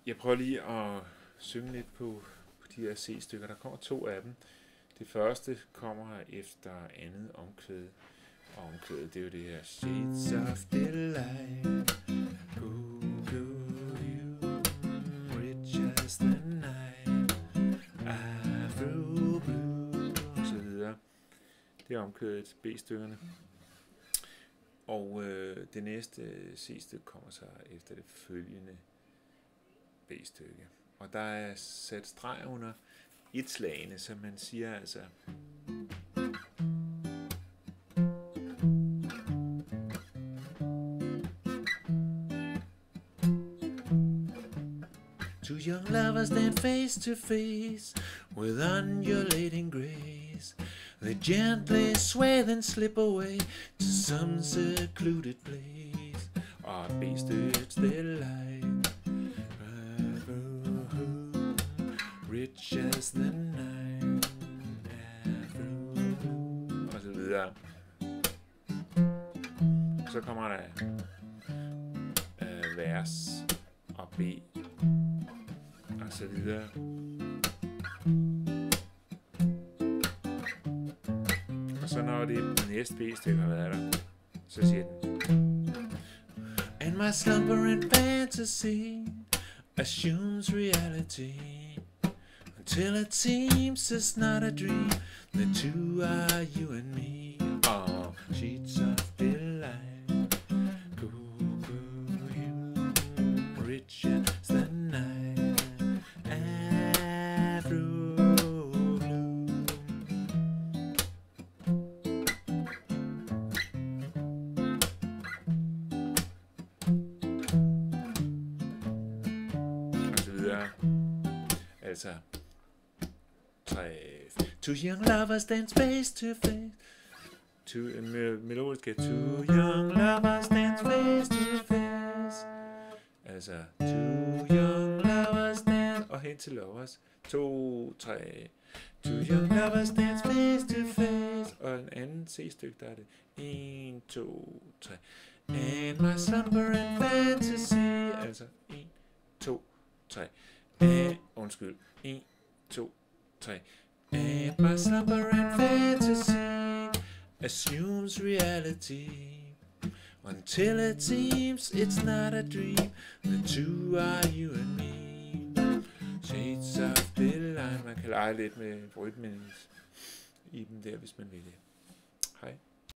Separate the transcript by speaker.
Speaker 1: Jeg prøver lige at synge lidt på de her C-stykker. Der kommer 2 af dem. Det første kommer efter andet omkvæd. Og omkvædet, det er jo det her. Shades of delight, go, you, rich as the night, Afro blue, og så videre. Det er omkvædet, B-stykkerne. Og det næste C-stykke kommer så efter det følgende B-stykke. Og der er sat streg under et slagene, så man siger altså two young lovers stand face to face with undulating grace. They gently sway then slip away to some secluded place. Og B-stykkets delight, rich as the night, og så videre. Så kommer der vers og B og så videre. Og så når det næste B-stykke har været der, så siger den: And my slumbering fantasy assumes reality until it seems it's not a dream. The two are you and me. Oh, sheets of delight, go, you, rich as the night, Afro blue. Og så videre. Altså 3. Two young lovers dance face to face. Melodisk. Two young lovers dance face to face. Altså two young lovers dance. Og hen til lovers. 2, 3. Two young lovers dance face to face. Og en anden C-stykke, der er det 1, 2, 3. And my slumber and fantasy. Altså 1, 2, 3. Undskyld. 1, 2, 3. And my slumber and fantasy assumes reality until it seems it's not a dream. The two are you and me. Shades of delight. Man kan lege lidt med rytmen i dem der, hvis man vil det. Hej.